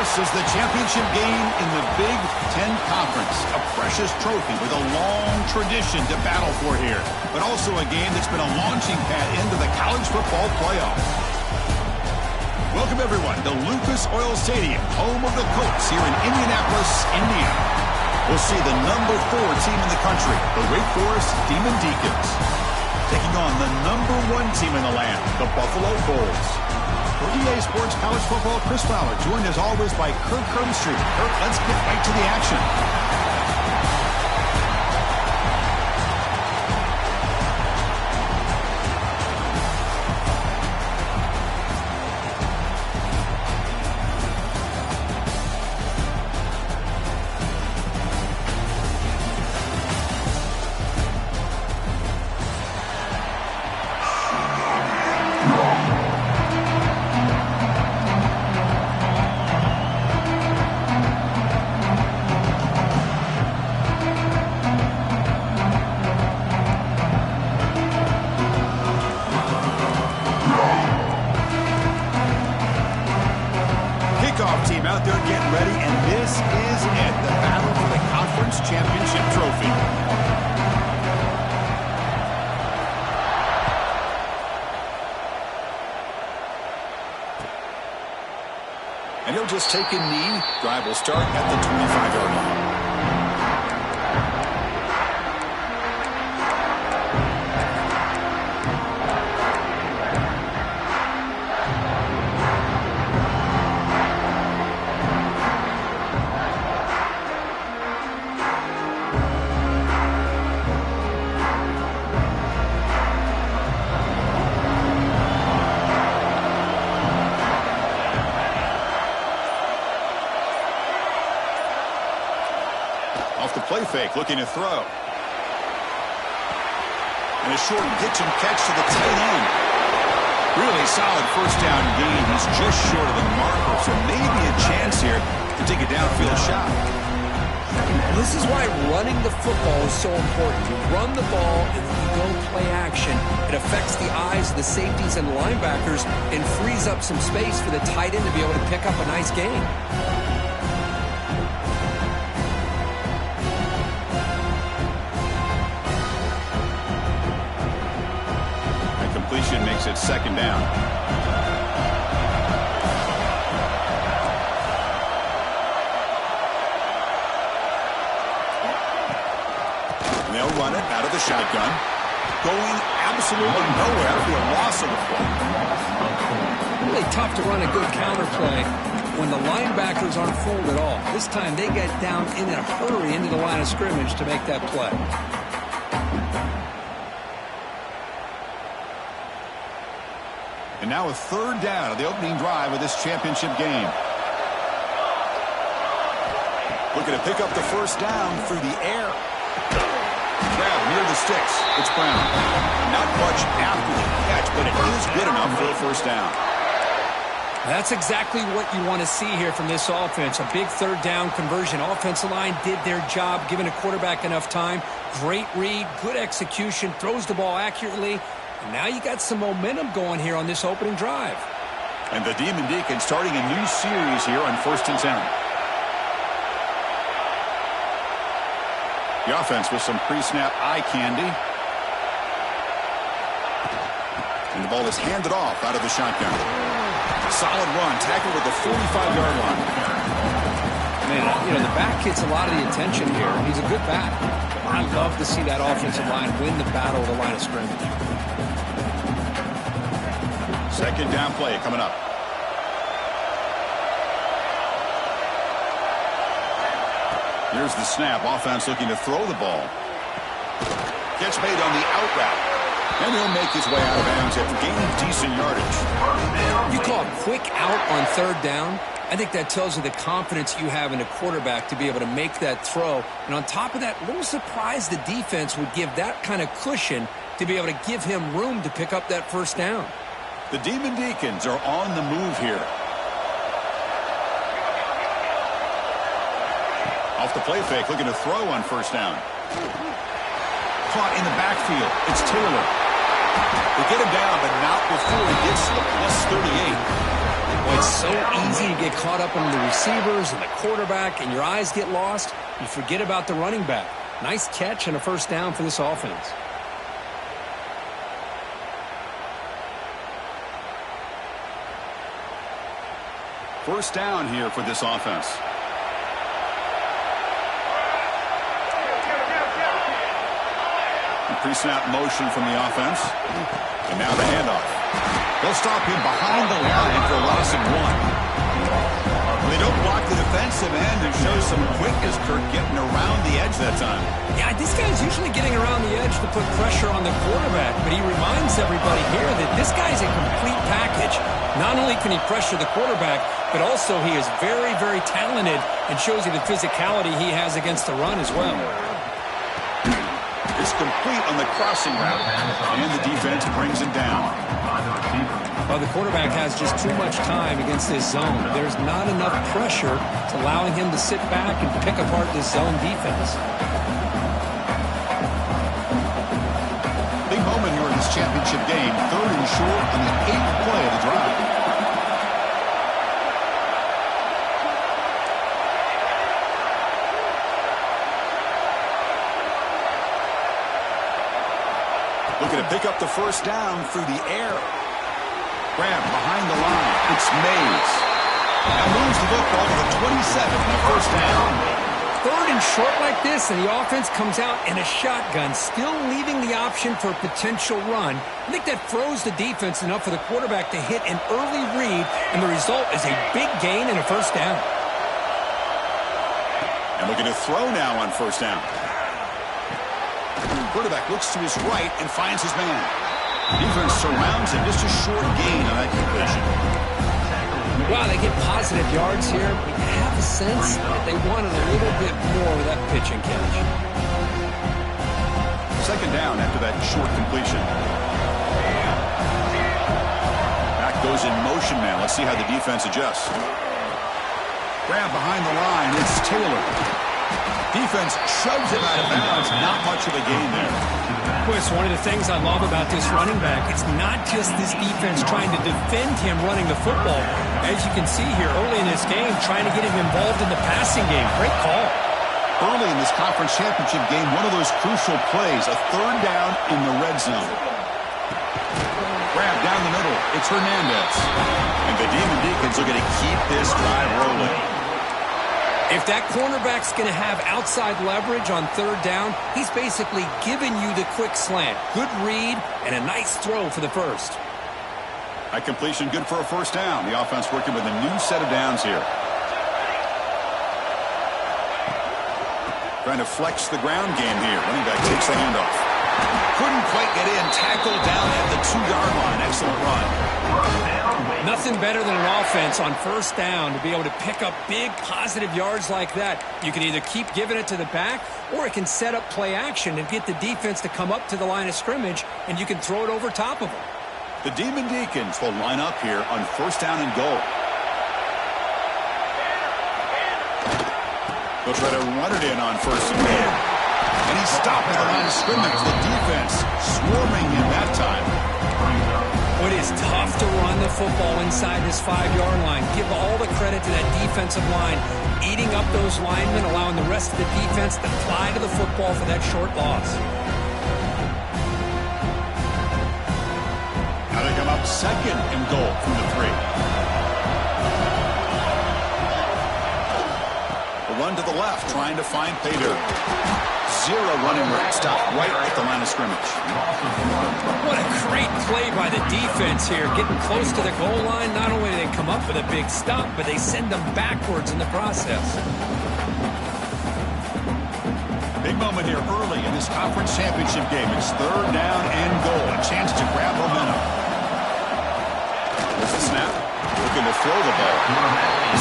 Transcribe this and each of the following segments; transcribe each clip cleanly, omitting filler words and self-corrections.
This is the championship game in the Big Ten Conference. A precious trophy with a long tradition to battle for here. But also a game that's been a launching pad into the college football playoffs. Welcome, everyone, to Lucas Oil Stadium, home of the Colts here in Indianapolis, Indiana. We'll see the number 4 team in the country, the Wake Forest Demon Deacons, taking on the number 1 team in the land, the Buffalo Bulls. For EA Sports College Football, Chris Fowler, joined as always by Kirk Herbstreit. Kirk, let's get right to the action. Team out there getting ready, and this is it, the battle for the conference championship trophy. And he'll just take a knee. Drive will start at the 25-yard line. Off the play fake, looking to throw. And a short pitch and catch to the tight end. Really solid first down gain. He's just short of the marker, so maybe a chance here to take a downfield shot. This is why running the football is so important. You run the ball and then you go play action. It affects the eyes of the safeties and the linebackers and frees up some space for the tight end to be able to pick up a nice gain. Completion makes it second down. And they'll run it out of the shotgun. Going absolutely nowhere for a loss of the play. Really tough to run a good counter play when the linebackers aren't fooled at all. This time they get down in a hurry into the line of scrimmage to make that play. And now a third down of the opening drive of this championship game. Looking to pick up the first down through the air. Grab near the sticks. It's Brown. Not much after the catch, but it is good enough for a first down. That's exactly what you want to see here from this offense. A big third down conversion. Offensive line did their job, giving a quarterback enough time. Great read, good execution, throws the ball accurately. Now you got some momentum going here on this opening drive. And the Demon Deacons starting a new series here on 1st and 10. The offense with some pre-snap eye candy. And the ball is handed off out of the shotgun. Solid run, tackled at the 45-yard line. Man, you know, the back gets a lot of the attention here. He's a good back. I love to see that offensive line win the battle of the line of scrimmage. Second down play coming up. Here's the snap. Offense looking to throw the ball. Catch made on the out route. And he'll make his way out of bounds after gaining decent yardage. You call a quick out on third down. I think that tells you the confidence you have in a quarterback to be able to make that throw. And on top of that, a little surprised the defense would give that kind of cushion to be able to give him room to pick up that first down. The Demon Deacons are on the move here. Off the play fake, looking to throw on first down. Caught in the backfield. It's Taylor. They get him down, but not before he gets to the +38. Well, it's so easy to get caught up in the receivers and the quarterback, and your eyes get lost. You forget about the running back. Nice catch and a first down for this offense. First down here for this offense. Pre-snap motion from the offense. And now the handoff. They'll stop him behind the line for a loss of 1. They don't block the defensive end and show some quickness, Kirk, getting around the edge that time. Yeah, this guy's usually getting around the edge to put pressure on the quarterback, but he reminds everybody here that this guy's a complete package. Not only can he pressure the quarterback, but also he is very, very talented and shows you the physicality he has against the run as well. It's complete on the crossing route, and the defense brings it down. Well, the quarterback has just too much time against this zone. There's not enough pressure to allowing him to sit back and pick apart this zone defense. Big moment here in this championship game. 3rd and short on the 8th play of the drive. Looking to pick up the first down through the air. Grab behind the line. It's Mays. Now moves the football to the 27 and a first down. 3rd and short like this, and the offense comes out in a shotgun, still leaving the option for a potential run. I think that throws the defense enough for the quarterback to hit an early read, and the result is a big gain and a first down. And looking to throw now on first down. Quarterback looks to his right and finds his man. Defense surrounds him. Just a short gain on that completion. Wow, they get positive yards here. You have a sense that they wanted a little bit more with that pitch and catch. Second down after that short completion. Back goes in motion now. Let's see how the defense adjusts. Grab behind the line. It's Taylor. Defense shoves him out of bounds. Not much of a gain there. Boy, it's one of the things I love about this running back. It's not just this defense trying to defend him running the football. As you can see here early in this game, trying to get him involved in the passing game. Great call. Early in this conference championship game, one of those crucial plays, a 3rd down in the red zone. Grab down the middle. It's Hernandez. And the Demon Deacons are going to keep this drive rolling. If that cornerback's going to have outside leverage on 3rd down, he's basically giving you the quick slant. Good read and a nice throw for the first. That completion good for a first down. The offense working with a new set of downs here. Trying to flex the ground game here. Running back takes the handoff. Couldn't quite get in. Tackled down at the 2-yard line. Excellent run. Nothing better than an offense on first down to be able to pick up big positive yards like that. You can either keep giving it to the back, or it can set up play action and get the defense to come up to the line of scrimmage, and you can throw it over top of them. The Demon Deacons will line up here on first down and goal. They'll try to run it in on first and goal. And he's stopped at the line of scrimmage. The defense swarming him that time. It is tough to run the football inside this 5-yard line. Give all the credit to that defensive line, eating up those linemen, allowing the rest of the defense to fly to the football for that short loss. Now they come up 2nd and goal from the 3. The run to the left, trying to find Pater. 0 running room. Stop right at the line of scrimmage. What a great play by the defense here. Getting close to the goal line. Not only do they come up with a big stop, but they send them backwards in the process. Big moment here early in this conference championship game. It's 3rd down and goal. A chance to grab momentum. There's the snap. Looking to throw the ball.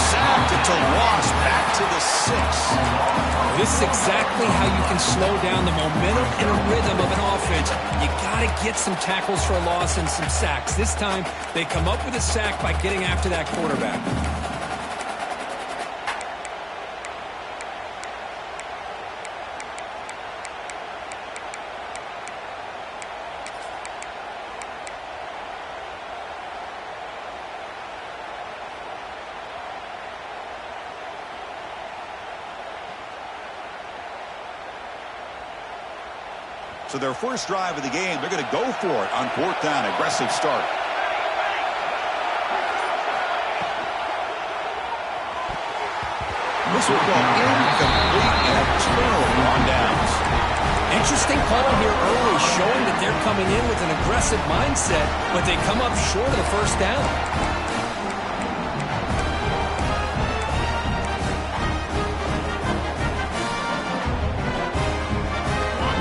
Sacked it to loss. Back to the 6. This is exactly how you can slow down the momentum and a rhythm of an offense. You got to get some tackles for a loss and some sacks. This time, they come up with a sack by getting after that quarterback. So their first drive of the game, they're going to go for it on 4th down. Aggressive start. This will go incomplete and a turnover on downs. Interesting call here early, showing that they're coming in with an aggressive mindset, but they come up short of the first down.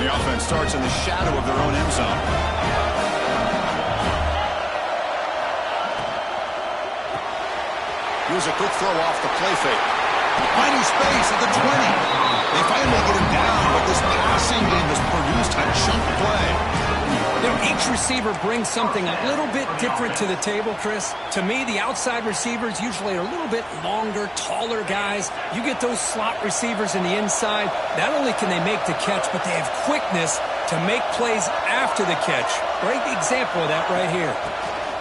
The offense starts in the shadow of their own end zone. Here's a quick throw off the play fake. Finding space at the 20. They finally get him down, but this passing game has produced a chunk play. Each receiver brings something a little bit different to the table, Chris. To me, the outside receivers usually are a little bit longer, taller guys. You get those slot receivers in the inside, not only can they make the catch, but they have quickness to make plays after the catch. Great example of that right here.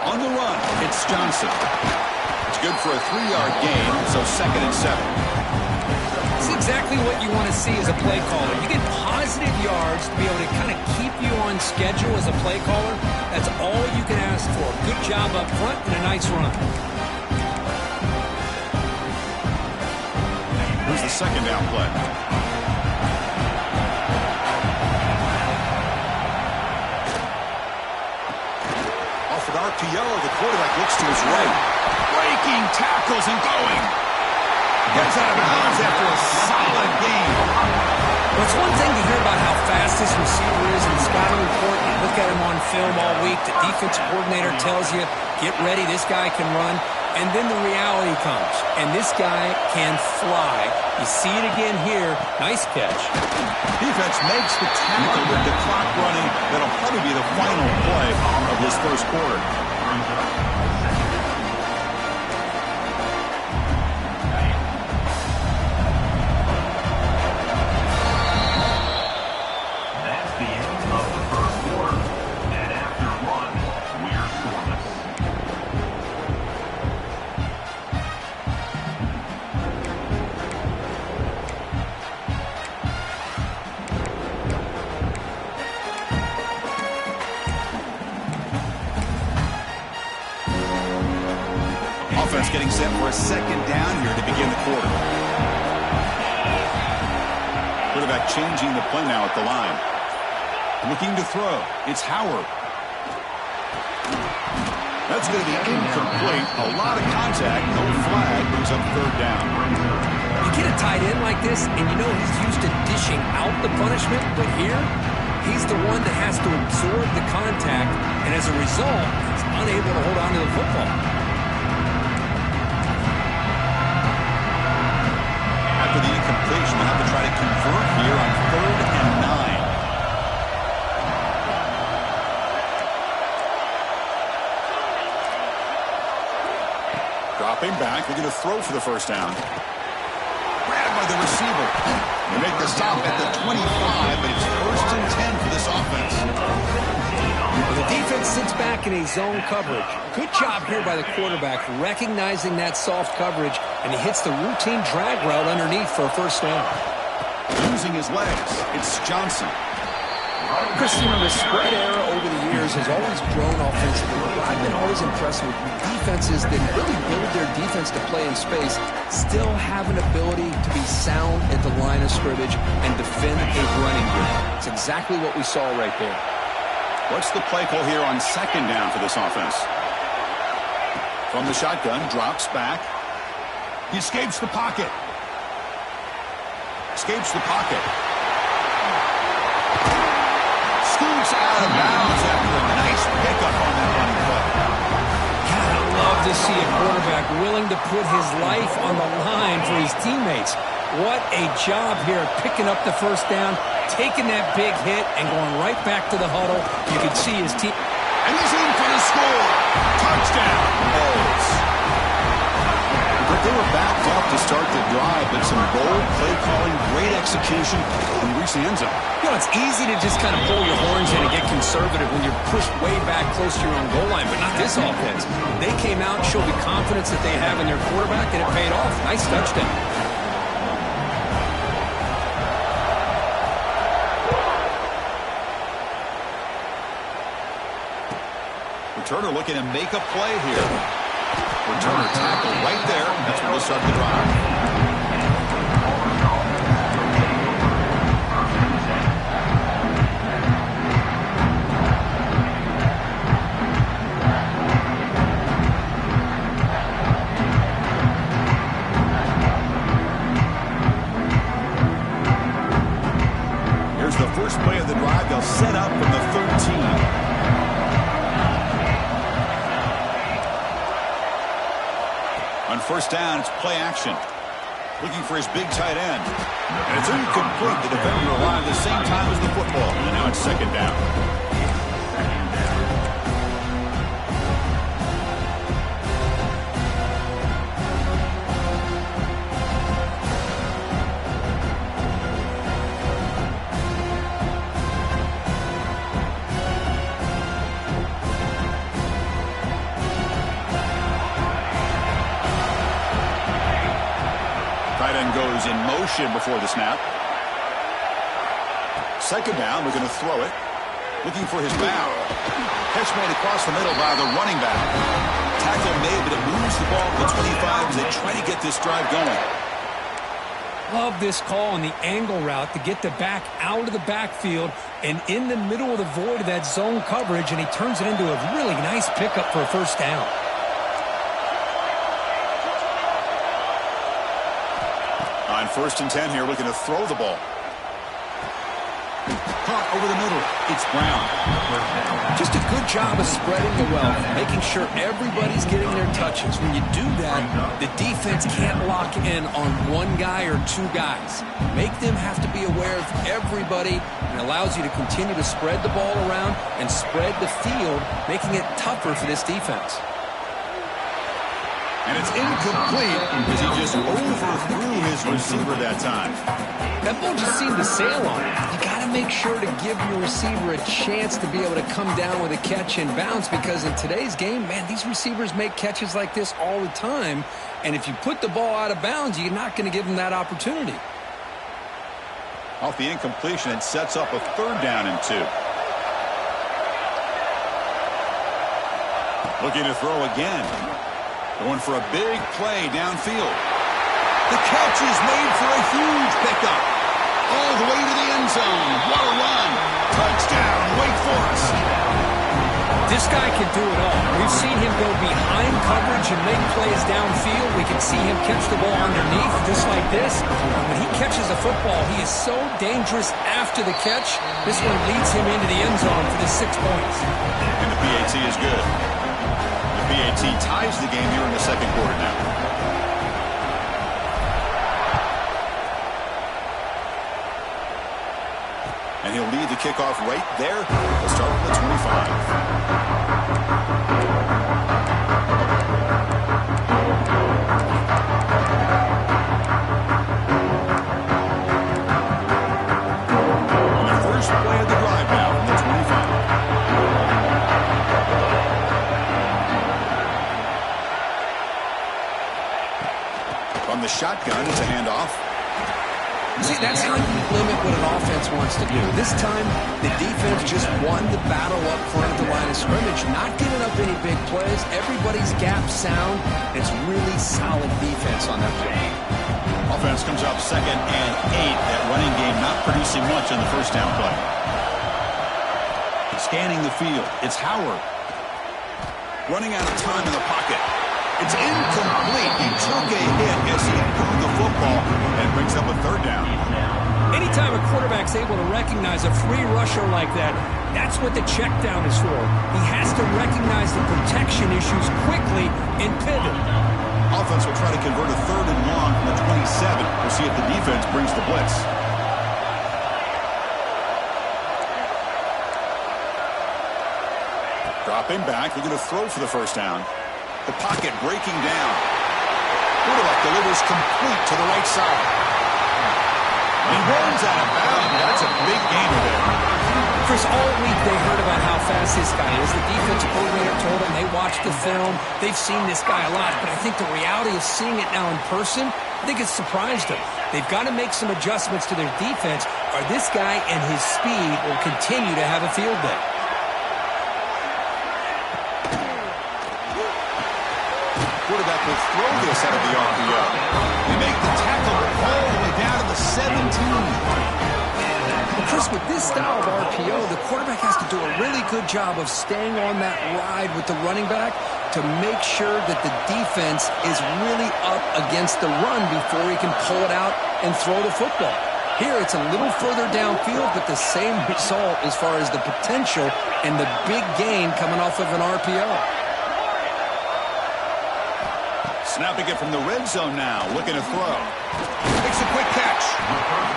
On the run, it's Johnson. It's good for a 3-yard gain, so 2nd and 7. It's exactly what you want to see as a play caller. You get positive yards to be able to kind of keep you on schedule as a play caller. That's all you can ask for. Good job up front and a nice run. Here's the 2nd down play. Off an RPO, the quarterback looks to his right. Breaking tackles and going. Gets out of bounds after a solid game. Well, it's one thing to hear about how fast this receiver is in the scouting report. You look at him on film all week. The defensive coordinator tells you, get ready, this guy can run. And then the reality comes, and this guy can fly. You see it again here. Nice catch. Defense makes the tackle with the clock running. That'll probably be the final play of this first quarter. Offense getting set for a 2nd down here to begin the quarter. Quarterback changing the play now at the line. Looking to throw. It's Howard. That's going to be incomplete. A lot of contact. No flag. Brings up 3rd down. You get a tight end like this, and you know he's used to dishing out the punishment, but here, he's the one that has to absorb the contact, and as a result, he's unable to hold on to the football. After the incompletion, they'll have to try to convert here on 3rd and 9. Dropping back, they're going to throw for the first down. Grabbed by the receiver. They make the stop at the 25, but it's 1st and 10 for this offense. The defense sits back in a zone coverage. Good job here by the quarterback, recognizing that soft coverage, and he hits the routine drag route underneath for a first down. Using his legs, it's Johnson. Chris, you know, the spread era over the years has always grown offensively. I've been always impressed with defenses that really build their defense to play in space, still have an ability to be sound at the line of scrimmage and defend a running game. It's exactly what we saw right there. What's the play call here on 2nd down for this offense? From the shotgun, drops back. He escapes the pocket. Escapes the pocket. Scoots out of bounds after a nice pickup on that running play. God, I love to see a quarterback willing to put his life on the line for his teammates. What a job here picking up the first down, taking that big hit, and going right back to the huddle. You can see his team. And he's in for the score. Touchdown, Bulls. But they were backed up to start the drive, but some bold play calling, great execution, and reach the end zone. You know, it's easy to just kind of pull your horns in and get conservative when you're pushed way back close to your own goal line, but not this offense. They came out and showed the confidence that they have in their quarterback, and it paid off. Nice touchdown. Returner looking to make a play here. Returner tackle right there. That's where we'll start the drive. The first play of the drive, they'll set up from the 13. On first down, it's play action. Looking for his big tight end. And it's incomplete. The defender arrived at the same time as the football. And now it's second down. Tight end goes in motion before the snap. Second down, we're going to throw it. Looking for his bound. Catch made across the middle by the running back. Tackle made, but it moves the ball to the 25 as they try to get this drive going. Love this call on the angle route to get the back out of the backfield and in the middle of the void of that zone coverage, and he turns it into a really nice pickup for a first down. On first and 10 here, looking to throw the ball. Caught over the middle. It's Brown. Just a good job of spreading the wealth, making sure everybody's getting their touches. When you do that, the defense can't lock in on one guy or two guys. Make them have to be aware of everybody, and allows you to continue to spread the ball around and spread the field, making it tougher for this defense. And it's incomplete because he just overthrew his receiver that time. That ball just seemed to sail on him. You got to make sure to give your receiver a chance to be able to come down with a catch and bounce, because in today's game, man, these receivers make catches like this all the time. And if you put the ball out of bounds, you're not going to give them that opportunity. Off the incompletion, it sets up a third down and 2. Looking to throw again. Going for a big play downfield. The catch is made for a huge pickup. All the way to the end zone. What a run. Touchdown, Wake Forest. This guy can do it all. We've seen him go behind coverage and make plays downfield. We can see him catch the ball underneath just like this. When he catches a football, he is so dangerous after the catch. This one leads him into the end zone for the 6 points. And the PAT is good. PAT ties the game here in the second quarter now. And he'll lead the kickoff right there. We'll start with the 25. And the first play of the drive now from the 25. From the shotgun, it's a handoff. See, that's how you limit what an offense wants to do. This time, the defense just won the battle up front of the line of scrimmage, not giving up any big plays. Everybody's gap sound. It's really solid defense on that play. Offense comes up 2nd and 8. That running game not producing much on the first down play. Scanning the field, it's Howard. Running out of time in the pocket. It's incomplete. He took a hit as he threw the football and brings up a third down. Anytime a quarterback's able to recognize a free rusher like that, that's what the check down is for. He has to recognize the protection issues quickly and pivot. Offense will try to convert a third and long from the 27. We'll see if the defense brings the blitz. Dropping back, they're going to throw for the first down. The pocket breaking down. Quarterback delivers complete to the right side. And he runs out of bounds. That's a big gainer there. Chris, all week they heard about how fast this guy is. The defensive coordinator told them they watched the film. They've seen this guy a lot. But I think the reality of seeing it now in person, I think it's surprised them. They've got to make some adjustments to their defense, or this guy and his speed will continue to have a field day. quarterback will throw this out of the RPO. They make the tackle all the way down to the 17. Well, Chris, with this style of RPO, the quarterback has to do a really good job of staying on that ride with the running back to make sure that the defense is really up against the run before he can pull it out and throw the football. Here, it's a little further downfield, but the same result as far as the potential and the big gain coming off of an RPO. Snapping it from the red zone now, looking to throw. Makes a quick catch.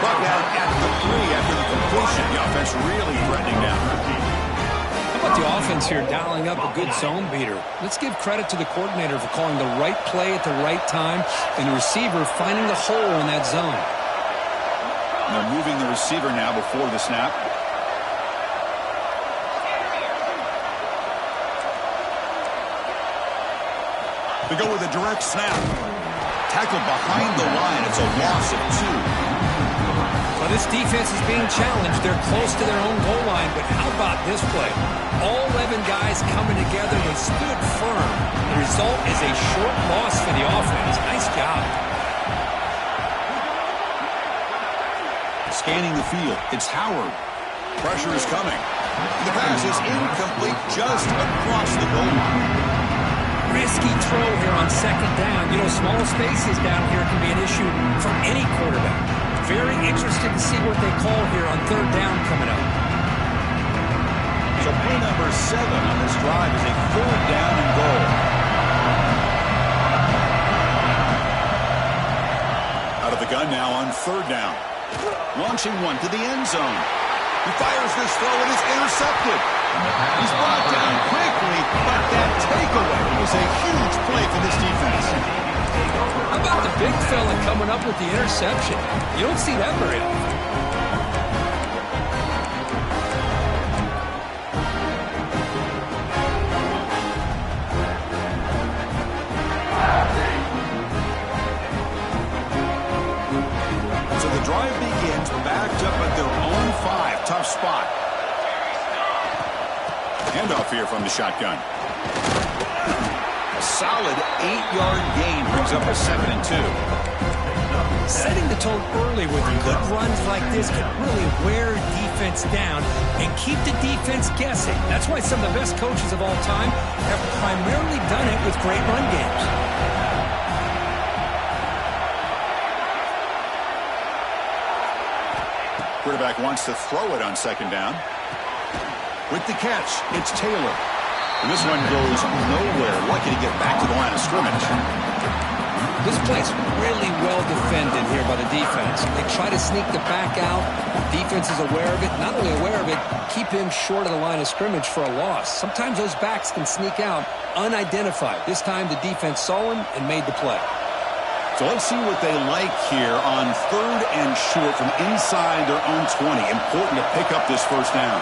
Brought down at the 3 after the completion. The offense really threatening now. How about the offense here dialing up a good zone beater? Let's give credit to the coordinator for calling the right play at the right time and the receiver finding the hole in that zone. They're moving the receiver now before the snap. They go with a direct snap. Tackled behind the line. It's a loss of 2. Well, this defense is being challenged. They're close to their own goal line, but how about this play? All 11 guys coming together. They stood firm. The result is a short loss for the offense. Nice job. Scanning the field. It's Howard. Pressure is coming. The pass is incomplete just across the goal line. Risky throw here on second down. You know, small spaces down here can be an issue for any quarterback. Very interested to see what they call here on third down coming up. So play number 7 on this drive is a third down and goal. Out of the gun now on third down. Launching one to the end zone. He fires this throw and is intercepted. He's brought down quickly, but that takeaway was a huge play for this defense. How about the big fella coming up with the interception? You don't see that very often. So the drive begins backed up at their own 5. Tough spot. Handoff here from the shotgun. A solid 8-yard gain brings up a 2nd and 2. Setting the tone early with good runs like this can really wear defense down and keep the defense guessing. That's why some of the best coaches of all time have primarily done it with great run games. Quarterback wants to throw it on second down. With the catch, it's Taylor. And this one goes nowhere. Lucky to get back to the line of scrimmage. This play's really well defended here by the defense. They try to sneak the back out. Defense is aware of it. Not only aware of it, keep him short of the line of scrimmage for a loss. Sometimes those backs can sneak out unidentified. This time the defense saw him and made the play. So let's see what they like here on third and short from inside their own 20. Important to pick up this first down.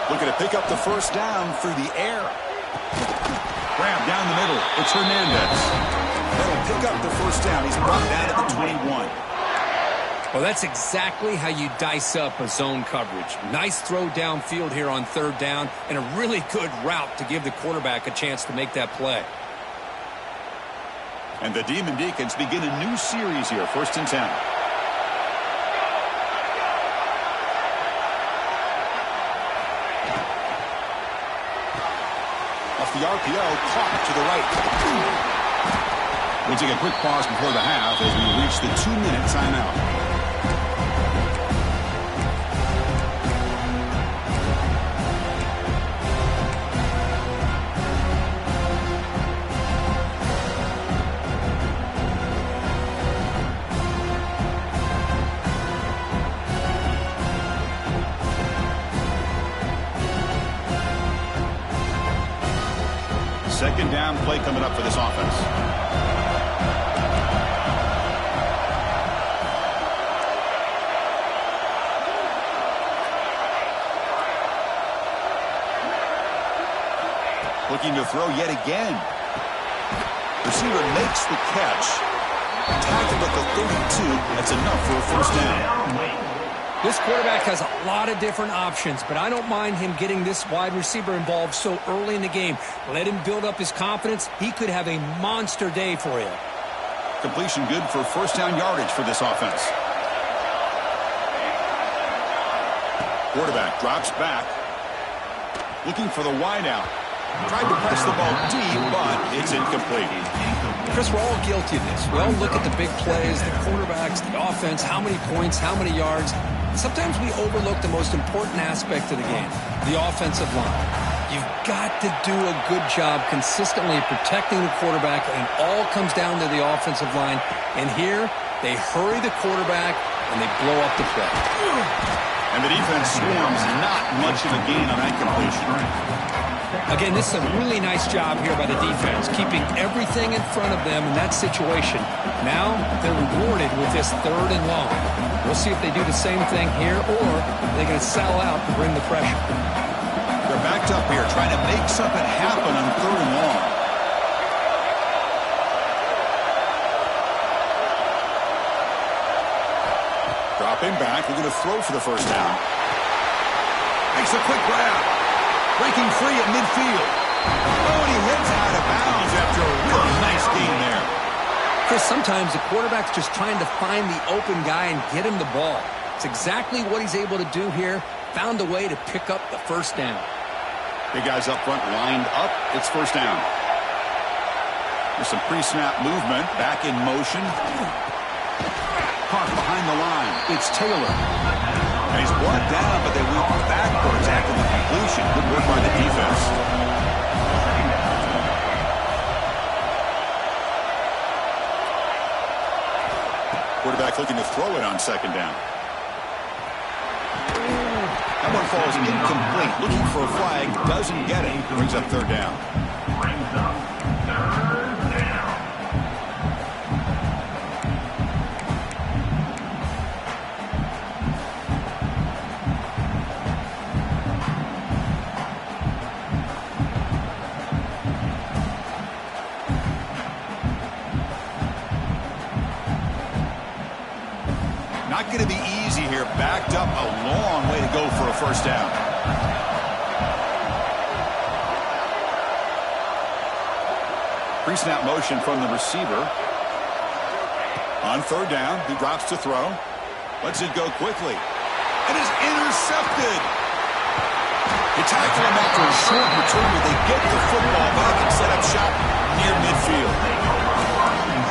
Looking to pick up the first down through the air. Grab down the middle. It's Hernandez. That'll pick up the first down. He's brought down at the 21. Well, that's exactly how you dice up a zone coverage. Nice throw downfield here on third down and a really good route to give the quarterback a chance to make that play. And the Demon Deacons begin a new series here, 1st and 10. Off the RPO, caught to the right. We'll take a quick pause before the half as we reach the 2-minute timeout. Second down play coming up for this offense. Looking to throw yet again. Receiver makes the catch. Tackled at the 32. That's enough for a first down. This quarterback has a lot of different options, but I don't mind him getting this wide receiver involved so early in the game. Let him build up his confidence. He could have a monster day for you. Completion good for first down yardage for this offense. Quarterback drops back. Looking for the wide out. Tried to press the ball deep, but it's incomplete. Chris, we're all guilty of this. We all look at the big plays, the quarterbacks, the offense, how many points, how many yards. Sometimes we overlook the most important aspect of the game, the offensive line. You've got to do a good job consistently protecting the quarterback, and it all comes down to the offensive line. And here, they hurry the quarterback, and they blow up the play. And the defense swarms not much of a gain on that completion. Again, this is a really nice job here by the defense, keeping everything in front of them in that situation. Now, they're rewarded with this 3rd and long. We'll see if they do the same thing here, or they're going to sell out and bring the pressure. They're backed up here, trying to make something happen on 3rd and long. Dropping back, they're going to throw for the first down. Makes a quick grab. Breaking free at midfield. Oh, and he heads out of bounds after a really nice gain there. Chris, sometimes the quarterback's just trying to find the open guy and get him the ball. It's exactly what he's able to do here. Found a way to pick up the first down. Big guys up front lined up. It's first down. There's some pre-snap movement. Back in motion. Caught behind the line. It's Taylor. And he's brought down, but they went backwards after the completion. Good work by the defense. Quarterback looking to throw it on second down. That one falls incomplete. Looking for a flag. Doesn't get it. Brings up 3rd down. Not going to be easy here. Backed up a long way to go for a first down. Pre-snap motion from the receiver. On 3rd down, he drops to throw. Lets it go quickly. It is intercepted. They tackle him after a short return where they get the football back and set up shop near midfield.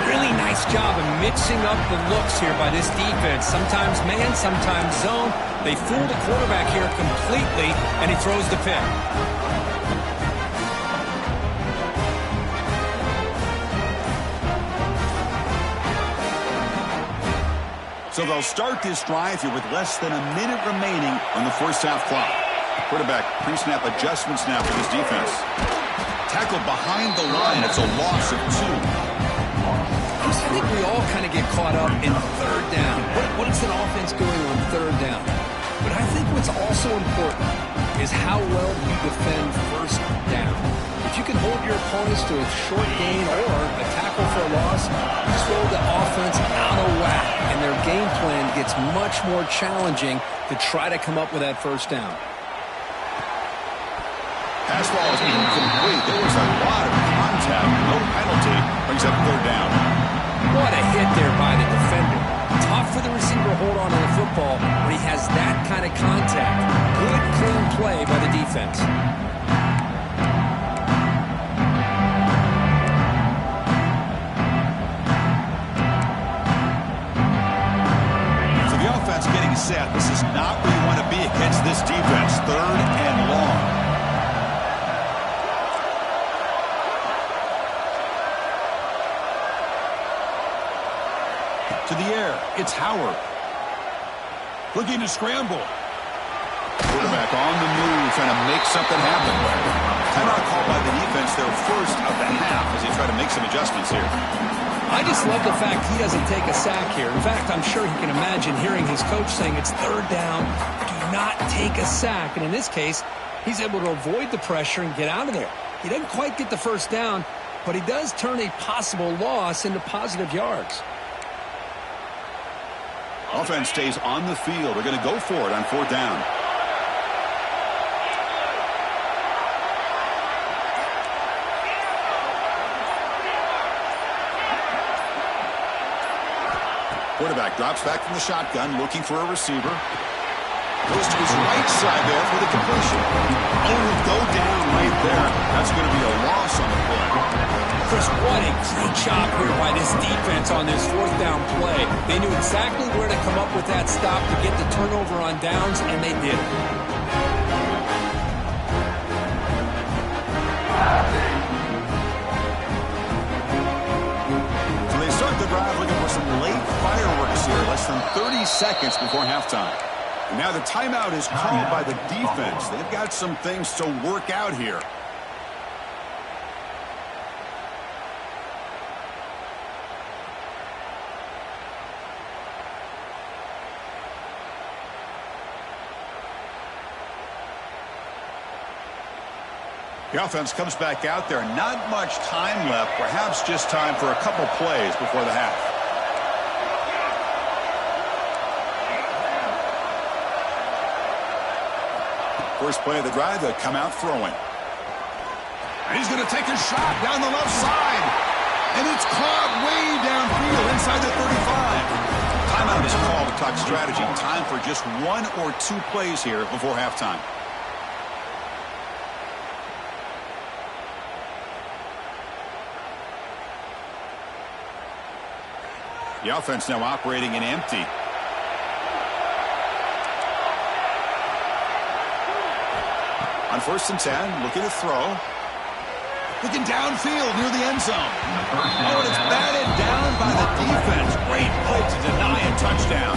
Really nice job of mixing up the looks here by this defense. Sometimes man, sometimes zone. They fool the quarterback here completely, and he throws the pick. So they'll start this drive here with less than a minute remaining on the first half clock. Quarterback pre-snap adjustment snap for this defense. Tackled behind the line. It's a loss of 2. I think we all kind of get caught up in 3rd down. What is an offense doing on 3rd down? But I think what's also important is how well you defend first down. If you can hold your opponents to a short gain or a tackle for a loss, you throw the offense out of whack, and their game plan gets much more challenging to try to come up with that first down. Pass ball is incomplete. There was a lot of contact. No penalty. Brings up 3rd down. What a hit there by the defender. Tough for the receiver to hold on to the football when he has that kind of contact. Good, clean play by the defense. So the offense getting set. This is not where you want to be against this defense. 3rd and long. To the air, it's Howard. Looking to scramble. Quarterback on the move, trying to make something happen. Timeout called by the defense, their first of the half, as they try to make some adjustments here. I just love the fact he doesn't take a sack here. In fact, I'm sure he can imagine hearing his coach saying it's 3rd down, do not take a sack. And in this case, he's able to avoid the pressure and get out of there. He doesn't quite get the first down, but he does turn a possible loss into positive yards. Offense stays on the field. They're going to go for it on 4th down. Quarterback drops back from the shotgun, looking for a receiver. Goes to his right side there for the completion. Oh, he'll go down right there. That's going to be a loss on the play. Chris, what a great job here by this defense on this 4th down play. They knew exactly where to come up with that stop to get the turnover on downs, and they did. So they start the drive looking for some late fireworks here. Less than 30 seconds before halftime. And now the timeout is called by the defense. They've got some things to work out here. The offense comes back out there. Not much time left. Perhaps just time for a couple plays before the half. First play of the drive, they'll come out throwing. And he's going to take a shot down the left side. And it's caught way downfield inside the 35. Timeout is called to talk strategy. Time for just 1 or 2 plays here before halftime. The offense now operating in empty. On 1st and 10, looking to throw. Looking downfield near the end zone. Oh, and it's batted down by the defense. Great play to deny a touchdown.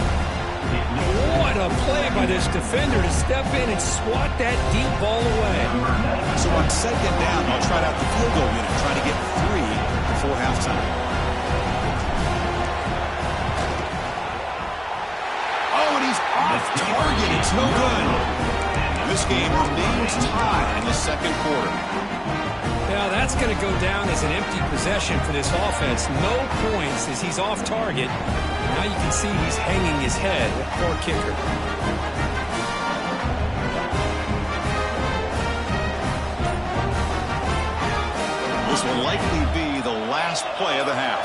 What a play by this defender to step in and swat that deep ball away. So on 2nd down, they'll try out the field goal unit, trying to get 3 before halftime. Off target, it's no good. This game remains tied in the 2nd quarter. Yeah, that's going to go down as an empty possession for this offense. No points as he's off target. Now you can see he's hanging his head. Poor kicker. This will likely be the last play of the half.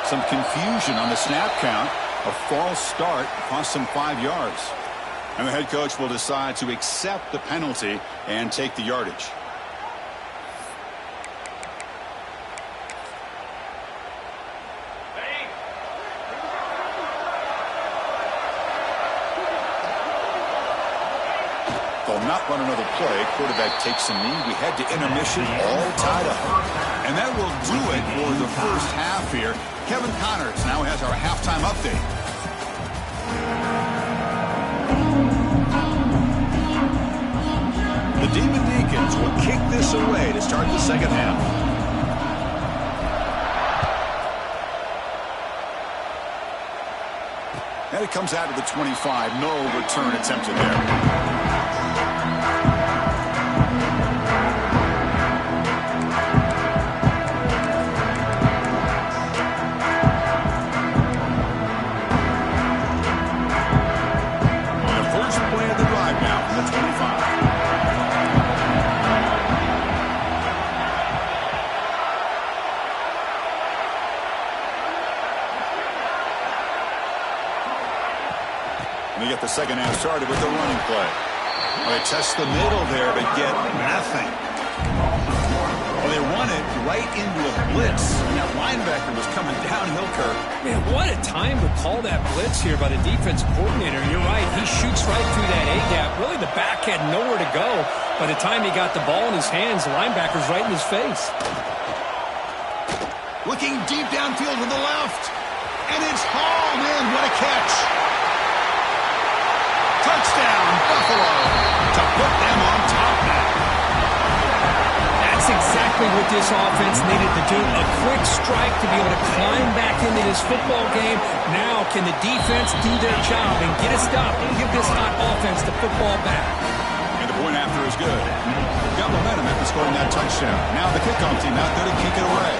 Some confusion on the snap count. A false start cost him 5 yards. And the head coach will decide to accept the penalty and take the yardage. They'll not run another play. Quarterback takes a knee. We head to intermission, all tied up. And that will do it for the first half here. Kevin Connors now has our halftime update. The Demon Deacons will kick this away to start the 2nd half. And it comes out of the 25. No return attempted there. They get the 2nd half started with the running play. Well, they test the middle there, but get nothing. Well, they run it right into a blitz, and that linebacker was coming downhill, Kirk. Man, what a time to call that blitz here by the defensive coordinator. You're right, he shoots right through that A-gap. Really, the back had nowhere to go. By the time he got the ball in his hands, the linebacker's right in his face. Looking deep downfield to the left, and it's hauled in. What a catch. Touchdown, Buffalo, to put them on top now. That's exactly what this offense needed to do. A quick strike to be able to climb back into this football game. Now can the defense do their job and get a stop and give this hot offense the football back? And the point after is good. Got momentum after scoring that touchdown. Now the kickoff team out there to kick it away.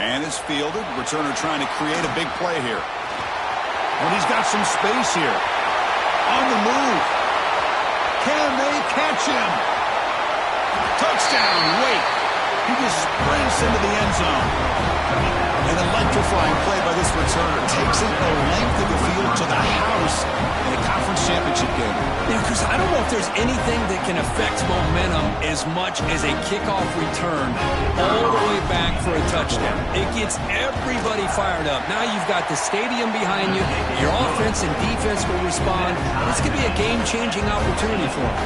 And it's fielded. Returner trying to create a big play here. And he's got some space here. On the move. Can they catch him? Touchdown, wait. He just sprints into the end zone. An electrifying play by this returner. Takes it the length of the field to the house in a conference championship game. Yeah, because I don't know if there's anything that can affect momentum as much as a kickoff return all the way back for a touchdown. It gets everybody fired up. Now you've got the stadium behind you. Your offense and defense will respond. This could be a game-changing opportunity for them.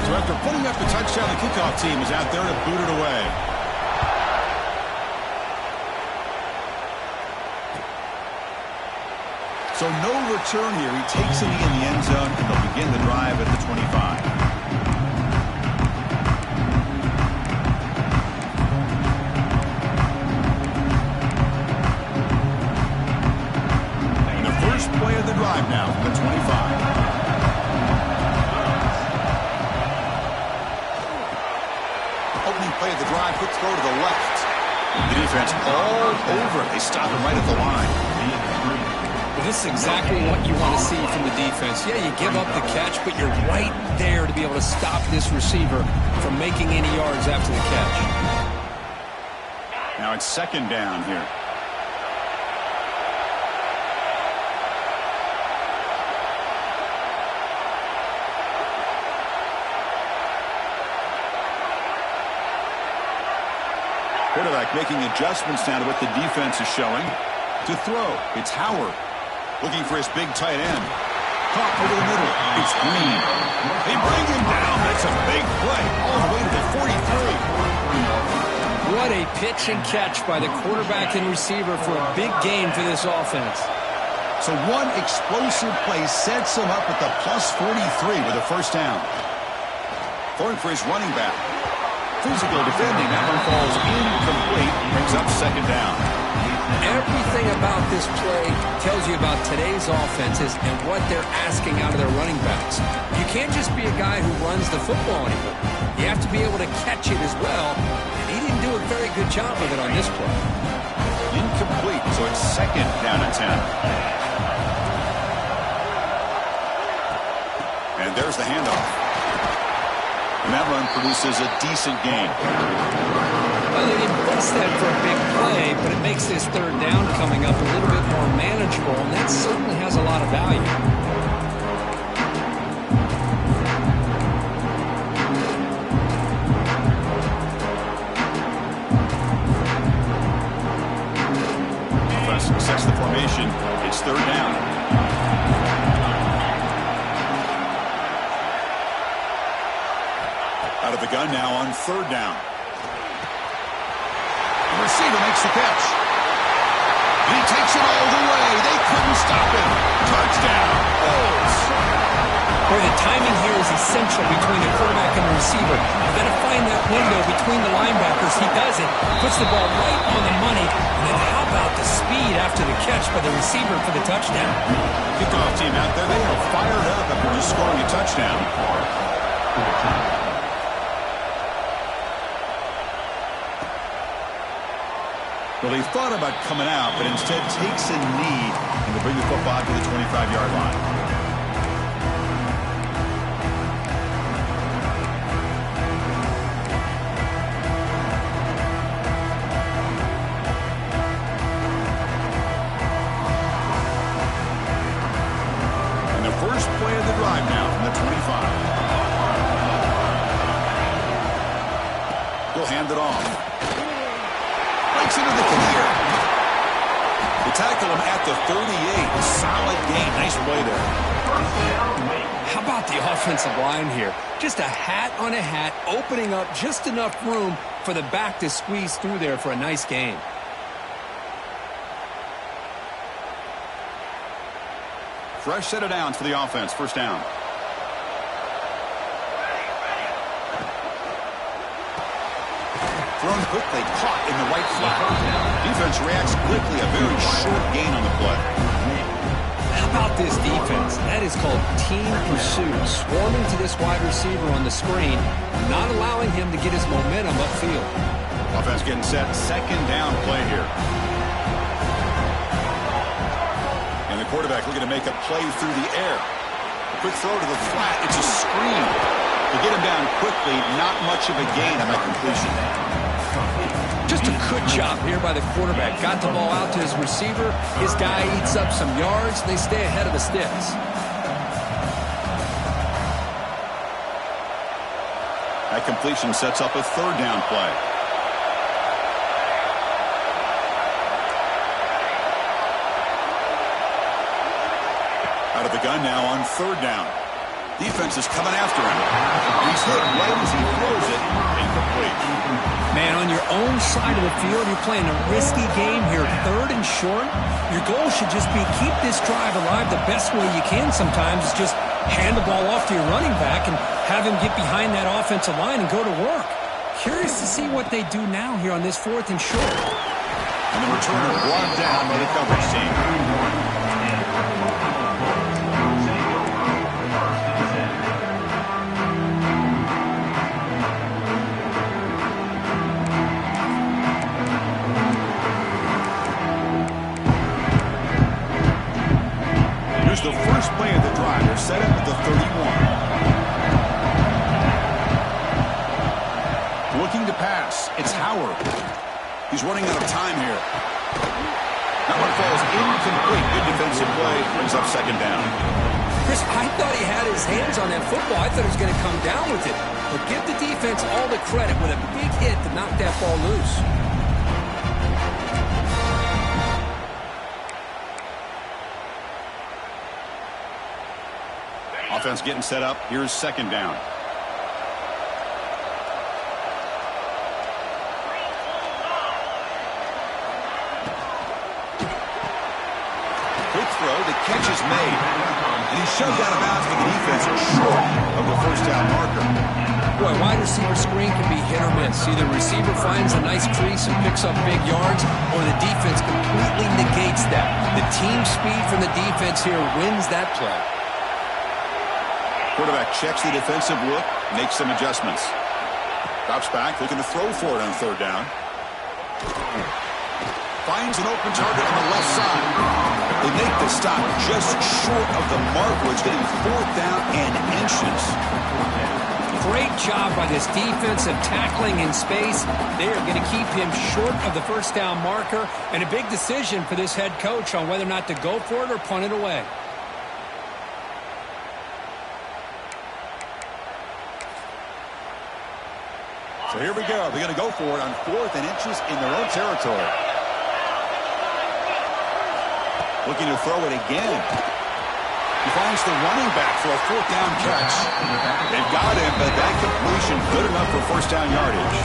So after putting up the touchdown, the kickoff team is out there to boot it away. So no return here. He takes it in the end zone, and they'll begin the drive at the 25. And the first play of the drive now from the 25. Opening play of the drive, quick throw to the left. The defense all over it. They stop him right at the line. Well, this is exactly what you want to see from the defense. Yeah, you give up the catch, but you're right there to be able to stop this receiver from making any yards after the catch. Now it's second down here. Quarterback making adjustments now to what the defense is showing. To throw, it's Howard. Looking for his big tight end. Caught over the middle. It's Green. They bring him down. That's a big play. All the way to the 43. What a pitch and catch by the quarterback and receiver for a big gain for this offense. So one explosive play sets him up at the plus 43 with a first down. Throwing for his running back. Physical defending. That one falls incomplete. Brings up second down. Everything about this play tells you about today's offenses and what they're asking out of their running backs. You can't just be a guy who runs the football anymore. You have to be able to catch it as well, and he didn't do a very good job of it on this play. Incomplete, so it's second down and 10. And there's the handoff. And that run produces a decent gain. Well, they didn't bust that for a big play, but it makes this third down coming up a little bit more manageable, and that certainly has a lot of value. Defense sets the formation. It's third down. Out of the gun now on third down. The receiver makes the catch. He takes it all the way. They couldn't stop him. Touchdown. Boy, the timing here is essential between the quarterback and the receiver. You've got to find that window between the linebackers. He does it. Puts the ball right on the money. And then how about the speed after the catch by the receiver for the touchdown? Kickoff team out there. They are fired up after just scoring a touchdown. Well, he thought about coming out, but instead takes a knee and will bring the football to the 25-yard line. And the first play of the drive now from the 25. He'll hand it off. Into the clear. They tackle him at the 38. Solid gain. Nice play there. How about the offensive line here? Just a hat on a hat, opening up just enough room for the back to squeeze through there for a nice gain. Fresh set of downs for the offense. First down. Thrown quickly, caught in the right flat. Defense reacts quickly, a very short gain on the play. How about this defense? That is called team pursuit. Swarming to this wide receiver on the screen, not allowing him to get his momentum upfield. Offense getting set. Second down play here. And the quarterback looking to make a play through the air. A quick throw to the flat. It's a screen. To get him down quickly, not much of a gain on that completion. Just a good job here by the quarterback. Got the ball out to his receiver. His guy eats up some yards. They stay ahead of the sticks. That completion sets up a third down play. Out of the gun now on third down. Defense is coming after him. He's hit right as he throws it. Incomplete. Man, on your own side of the field, you're playing a risky game here. Third and short. Your goal should just be keep this drive alive the best way you can sometimes. Is just hand the ball off to your running back and have him get behind that offensive line and go to work. Curious to see what they do now here on this fourth and short. And the returner brought down by the coverage team. Here's the first play of the drive. They're set up at the 31. Looking to pass. It's Howard. He's running out of time here. That one falls incomplete. Good defensive play. Brings up second down. Chris, I thought he had his hands on that football. I thought he was going to come down with it. But give the defense all the credit with a big hit to knock that ball loose. Offense getting set up. Here's second down. Quick throw. The catch is made. And he's shoved out of bounds with the defense short of the first down marker. Boy, wide receiver screen can be hit or miss. Either receiver finds a nice crease and picks up big yards, or the defense completely negates that. The team speed from the defense here wins that play. Quarterback checks the defensive look, makes some adjustments. Drops back, looking to throw for it on third down. Finds an open target on the left side. They make the stop just short of the mark, where it's getting fourth down and inches. Great job by this defense of tackling in space. They are going to keep him short of the first down marker, and a big decision for this head coach on whether or not to go for it or punt it away. So here we go. They're going to go for it on fourth and inches in their own territory. Looking to throw it again. He finds the running back for a fourth down catch. They've got him, but that completion good enough for first down yardage.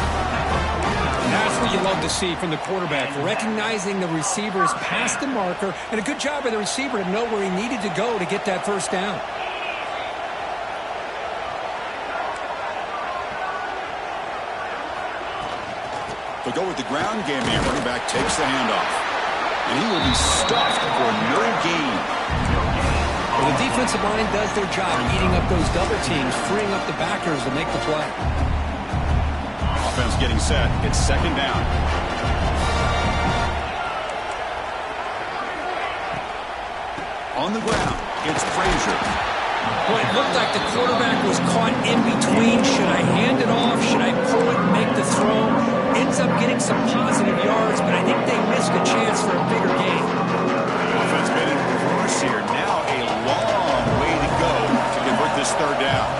That's what you love to see from the quarterback, recognizing the receivers past the marker, and a good job by the receiver to know where he needed to go to get that first down. They'll go with the ground game here. Running back takes the handoff. And he will be stuffed for no gain. Well, the defensive line does their job, eating up those double teams, freeing up the backers to make the play. Offense getting set. It's second down. On the ground, it's Frazier. Boy, it looked like the quarterback was caught in between. Should I hand it off? Should I pull it and make the throw? Ends up getting some positive yards, but I think they missed a chance for a bigger gain. Offense made it reverse here. Now a long way to go to convert this third down.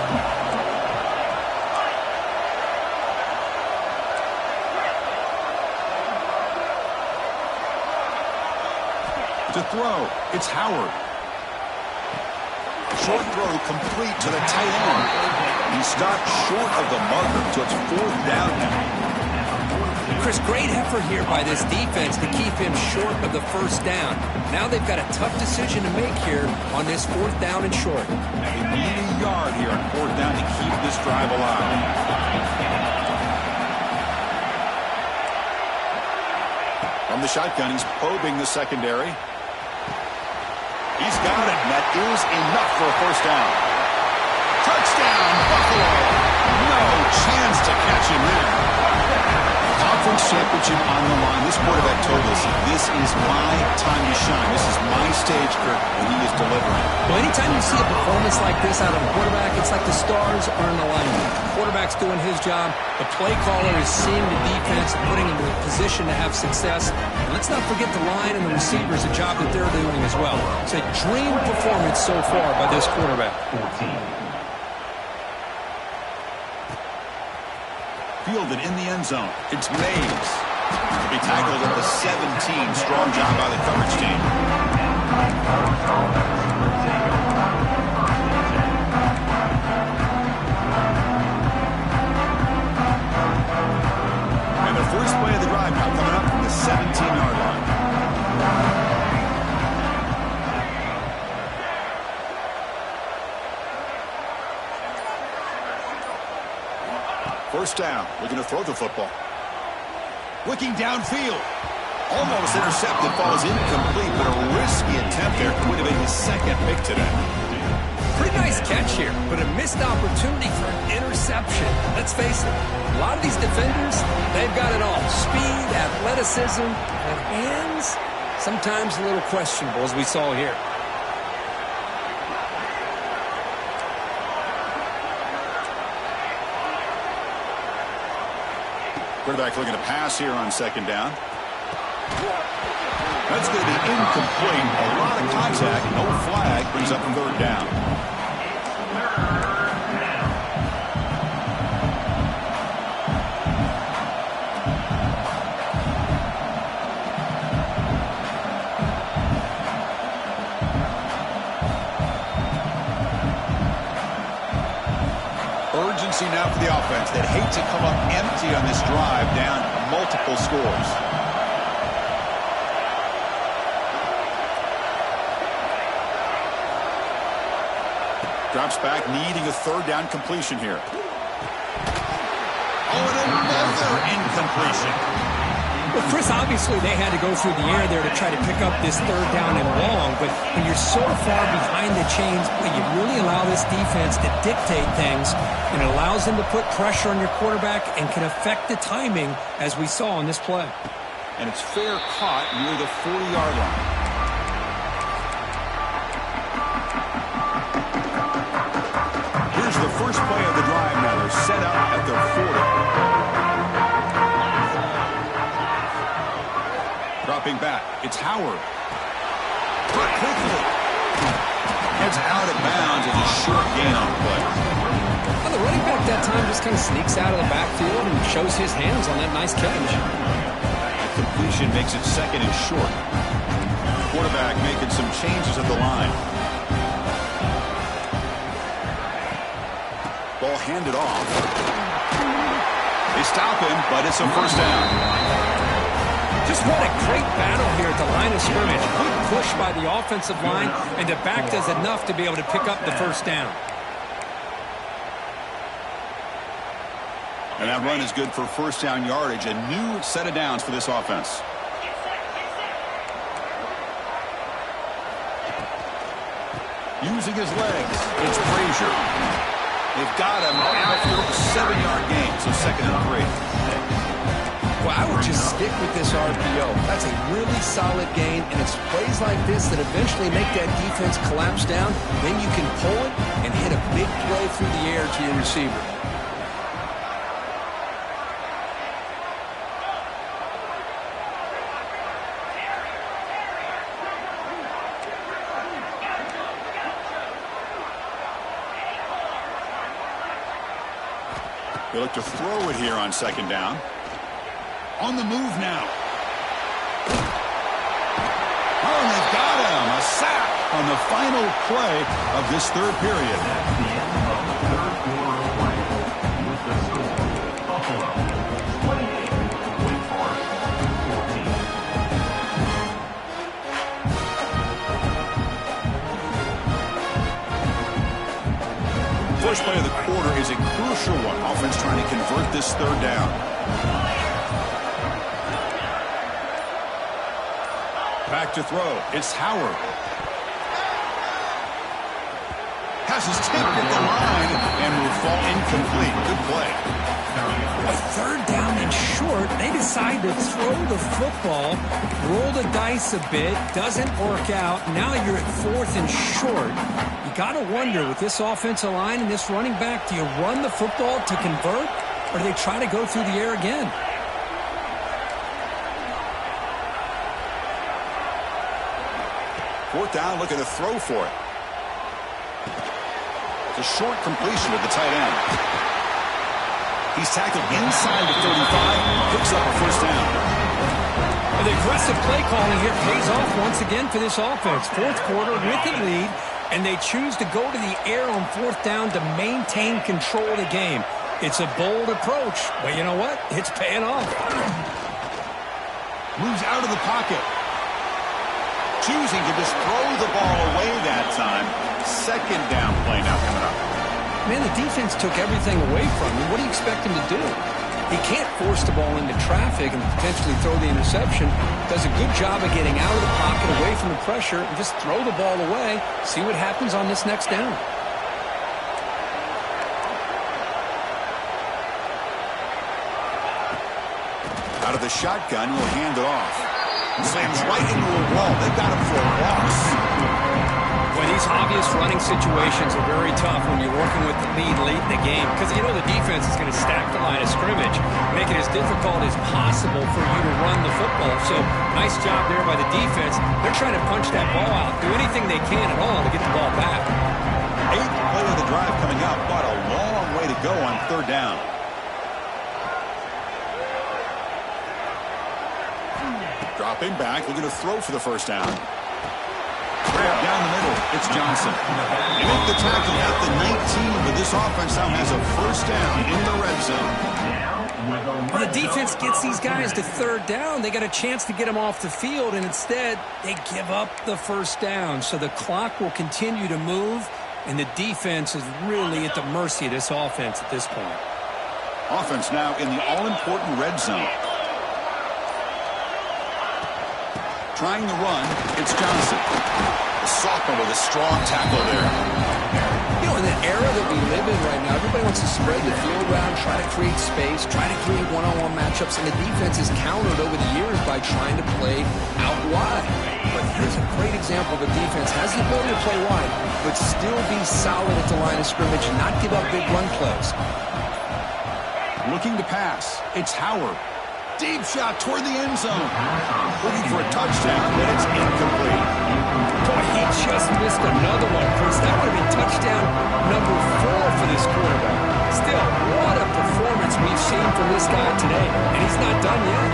To throw, it's Howard. Short throw complete to the tight end. He stopped short of the marker, so it's fourth down now. Chris, great effort here by this defense to keep him short of the first down. Now they've got a tough decision to make here on this fourth down and short. They need a yard here on fourth down to keep this drive alive. From the shotgun, he's probing the secondary. He's got it, and that is enough for a first down. Touchdown, Buffalo. No chance to catch him there. Off from conference championship on the line. This quarterback told us, this is my time to shine. This is my stage, Kirk, and he is delivering. Well, anytime you see a performance like this out of a quarterback, it's like the stars are in alignment. The quarterback's doing his job. The play caller is seeing the defense and putting him in a position to have success. And let's not forget the line and the receivers, the job that they're doing as well. It's a dream performance so far by this quarterback. Fielded in the end zone. It's Mays. To be tackled at the 17. Strong job by the coverage team. And the first play of the drive now coming up from the 17-yard line. First down, looking to throw the football. Looking downfield. Almost intercepted, falls incomplete, but a risky attempt there. Would have been his second pick today. Pretty nice catch here, but a missed opportunity for an interception. Let's face it, a lot of these defenders, they've got it all. Speed, athleticism, and hands, sometimes a little questionable, as we saw here. Quarterback looking to pass here on second down. That's going to be incomplete. A lot of contact. No flag. Brings up a third down. Urgency now for the offense. They'd hate to come up empty on this drive, down multiple scores. Drops back, needing a third down completion here. Oh, and another incompletion. Well, Chris, obviously they had to go through the air there to try to pick up this third down and long, but when you're so far behind the chains, you really allow this defense to dictate things, and it allows them to put pressure on your quarterback and can affect the timing, as we saw on this play. And it's fair caught near the 40-yard line. Here's the first play of the drive now. They're set up at their 40. Dropping back, it's Howard. Cut quickly. Heads out of bounds as a short gain on play. Well, the running back that time just kind of sneaks out of the backfield and shows his hands on that nice catch. The completion makes it second and short. Quarterback making some changes at the line. Ball handed off. They stop him, but it's a first down. Just what a great battle here at the line of scrimmage. Good push by the offensive line, and the back does enough to be able to pick up the first down. And that run is good for first down yardage. A new set of downs for this offense. Using his legs, it's Frazier. They've got him after a 7-yard gain, so second and 3. Well, I would just stick with this RPO. That's a really solid gain, and it's plays like this that eventually make that defense collapse down. Then you can pull it and hit a big throw through the air to your receiver. They look to throw it here on second down. On the move now. Oh, and they've got him. A sack on the final play of this third period. First play of the quarter is a crucial one. Offense trying to convert this third down. Back to throw. It's Howard. Has is tipped at the line and will fall incomplete. Good play. A third down and short, they decide to throw the football, roll the dice a bit, doesn't work out. Now you're at fourth and short. You got to wonder, with this offensive line and this running back, do you run the football to convert, or do they try to go through the air again? Fourth down, looking to throw for it. It's a short completion with the tight end. He's tackled inside the 35, picks up a first down. The aggressive play calling here pays off once again for this offense. Fourth quarter with the lead, and they choose to go to the air on fourth down to maintain control of the game. It's a bold approach, but you know what? It's paying off. Moves out of the pocket. Choosing to just throw the ball away that time. Second down play now coming up. Man, the defense took everything away from him. What do you expect him to do? He can't force the ball into traffic and potentially throw the interception. Does a good job of getting out of the pocket, away from the pressure, and just throw the ball away. See what happens on this next down. Out of the shotgun, will hand it off. Slams right into a wall. They've got him for a loss. Boy, these obvious running situations are very tough when you're working with the lead late in the game, because you know the defense is going to stack the line of scrimmage, make it as difficult as possible for you to run the football. So nice job there by the defense. They're trying to punch that ball out, do anything they can at all to get the ball back. Eighth play of the drive coming up, but a long way to go on third down. Dropping back, looking to throw for the first down. Grab down the middle. It's Johnson. They make the tackle at the 19, but this offense now has a first down in the red zone. Well, the defense gets these guys to third down. They got a chance to get them off the field, and instead they give up the first down. So the clock will continue to move, and the defense is really at the mercy of this offense at this point. Offense now in the all-important red zone. Trying to run, it's Johnson. The sophomore with a strong tackle there. You know, in the era that we live in right now, everybody wants to spread the field around, try to create space, try to create one-on-one matchups, and the defense is countered over the years by trying to play out wide. But here's a great example of a defense has the ability to play wide, but still be solid at the line of scrimmage and not give up big run plays. Looking to pass, it's Howard. Deep shot toward the end zone. Looking for a touchdown, but it's incomplete. Boy, he just missed another one, Chris. That would have been touchdown number 4 for this quarterback. Still, what a performance we've seen from this guy today. And he's not done yet.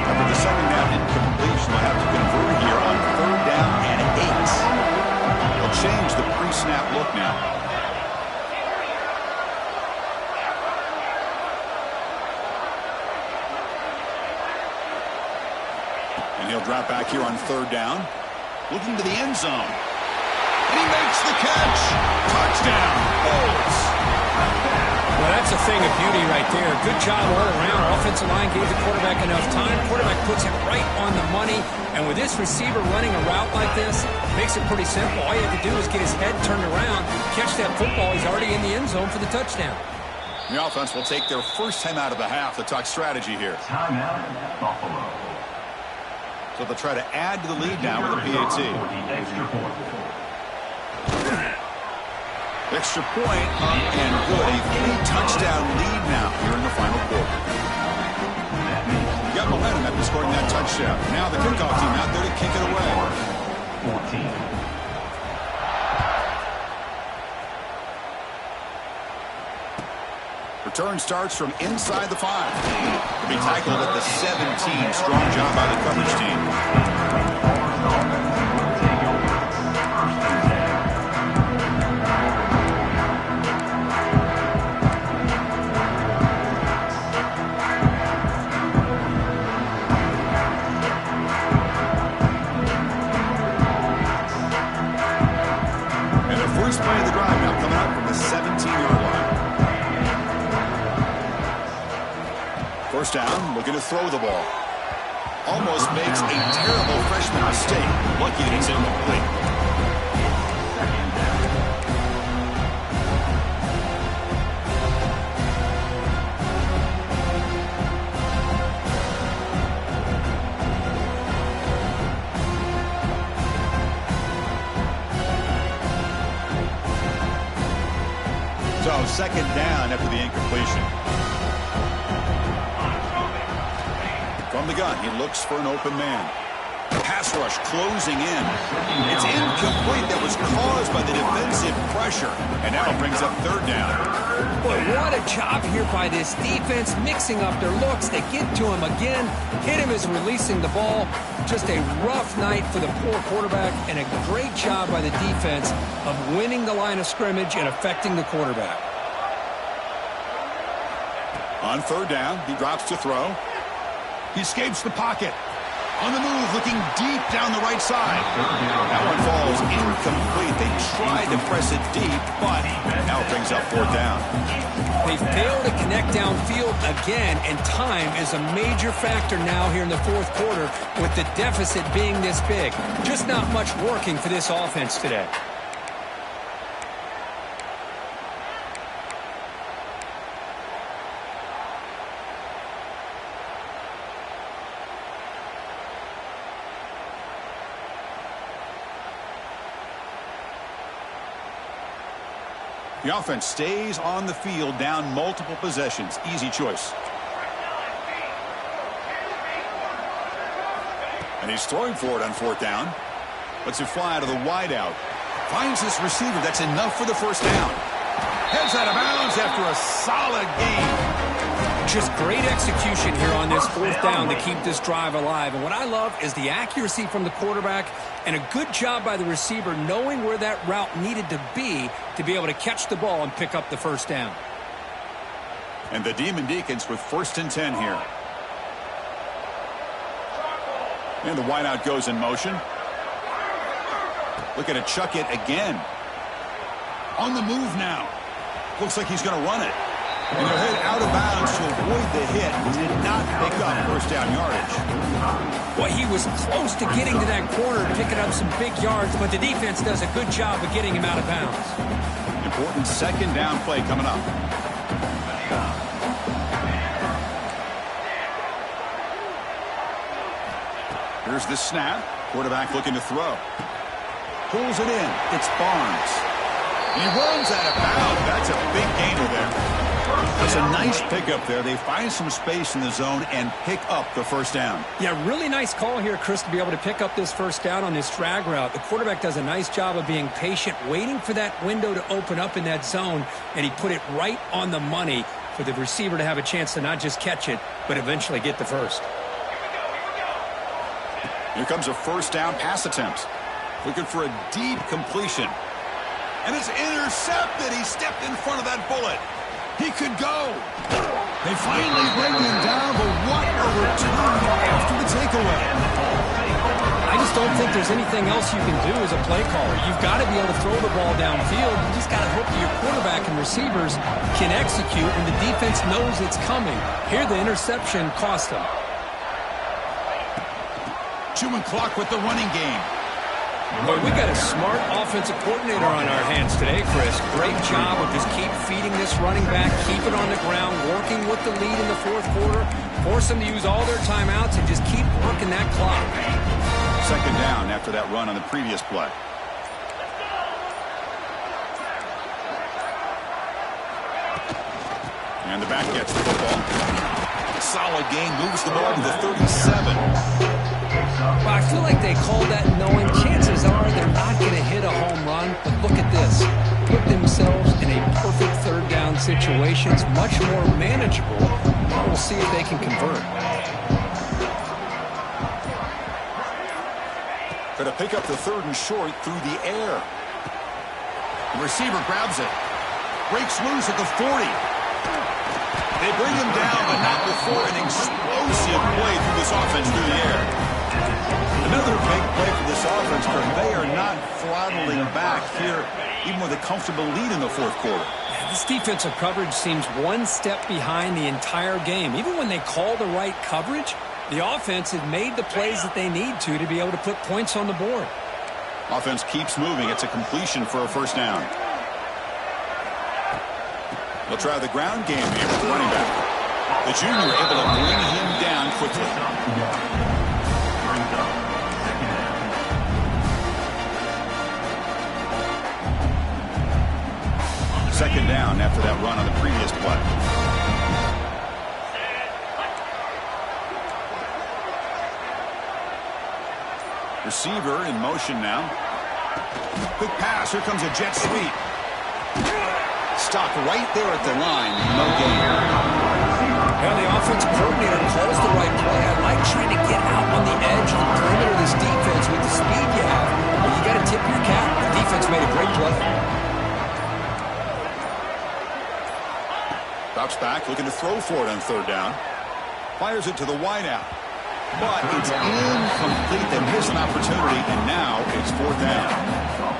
After the second down incompletion, they'll have to convert here on third down and 8. They'll change the pre-snap look now. He'll drop back here on third down. Looking to the end zone. And he makes the catch. Touchdown. Bolts. Well, that's a thing of beauty right there. Good job all around. Offensive line gave the quarterback enough time. Quarterback puts it right on the money. And with this receiver running a route like this, makes it pretty simple. All you have to do is get his head turned around, catch that football. He's already in the end zone for the touchdown. The offense will take their first time out of the half to talk strategy here. Timeout, Buffalo. So they'll try to add to the lead now with a PAT. Extra point up and good. A 3-touchdown lead now here in the final quarter. Got momentum after scoring that touchdown. Now the kickoff team out there to kick it away. 14. Return starts from inside the 5. To be tackled at the 17. Strong job by the coverage team. And the first play of the drive now coming up from the 17-yard line. First down, looking to throw the ball. Almost makes a terrible freshman mistake. Lucky that he's incomplete. second down after the incompletion. From the gun, he looks for an open man. Pass rush closing in. It's incomplete. That was caused by the defensive pressure. And now it brings up third down. Boy, what a job here by this defense, mixing up their looks. They get to him again. Hit him as releasing the ball. Just a rough night for the poor quarterback, and a great job by the defense of winning the line of scrimmage and affecting the quarterback. On third down, he drops to throw. He escapes the pocket. On the move, looking deep down the right side. That one falls incomplete. They tried to press it deep, but now it brings up fourth down. They fail to connect downfield again, and time is a major factor now here in the fourth quarter with the deficit being this big. Just not much working for this offense today. The offense stays on the field, down multiple possessions. Easy choice. And he's throwing for it on fourth down. Lets it fly out of the wideout. Finds his receiver. That's enough for the first down. Heads out of bounds after a solid game. Just great execution here on this fourth down to keep this drive alive. And what I love is the accuracy from the quarterback and a good job by the receiver knowing where that route needed to be able to catch the ball and pick up the first down. And the Demon Deacons with 1st and 10 here. And the wideout goes in motion. Looking to chuck it again. On the move now. Looks like he's going to run it. And he'll head out of bounds to avoid the hit. Did not pick up first down yardage. Boy, he was close to getting to that corner, picking up some big yards, but the defense does a good job of getting him out of bounds. Important second down play coming up. Here's the snap. Quarterback looking to throw. Pulls it in. It's Barnes. He runs out of bounds. That's a big gainer there. That's a nice pickup there. They find some space in the zone and pick up the first down. Yeah, really nice call here, Chris, to be able to pick up this first down on this drag route. The quarterback does a nice job of being patient, waiting for that window to open up in that zone, and he put it right on the money for the receiver to have a chance to not just catch it, but eventually get the first. Here comes a first down pass attempt. Looking for a deep completion. And it's intercepted. He stepped in front of that bullet. He could go. They finally bring him down, but what a return after the takeaway. I just don't think there's anything else you can do as a play caller. You've got to be able to throw the ball downfield. You just got to hope that your quarterback and receivers can execute when the defense knows it's coming. Here, the interception cost them. Chewing clock with the running game. Boy, we got a smart offensive coordinator on our hands today, Chris. Great job of just keep feeding this running back, keep it on the ground, working with the lead in the fourth quarter, force them to use all their timeouts, and just keep working that clock. Second down after that run on the previous play. And the back gets the football. Solid gain, moves the ball to the 37. Well, I feel like they called that knowing chances are they're not going to hit a home run. But look at this. Put themselves in a perfect third down situation. It's much more manageable. We'll see if they can convert. Going to pick up the third and short through the air. The receiver grabs it. Breaks loose at the 40. They bring him down, but not before an explosive play through this offense through the air. Another big play for this offense, but they are not throttling back here, even with a comfortable lead in the fourth quarter. This defensive coverage seems one step behind the entire game. Even when they call the right coverage, the offense has made the plays that they need to be able to put points on the board. Offense keeps moving. It's a completion for a first down. They'll try the ground game here with the running back. The junior able to bring him down quickly. Second down down after that run on the previous play. Receiver in motion now. Quick pass. Here comes a jet sweep. Stopped right there at the line. No gain. Well, the offensive coordinator calls the right play. I like trying to get out on the edge of the perimeter of this defense with the speed you have. But you got to tip your cap. The defense made a great play. Drops back, looking to throw for it on third down. Fires it to the wideout. But it's incomplete. They miss an opportunity, and now it's fourth down.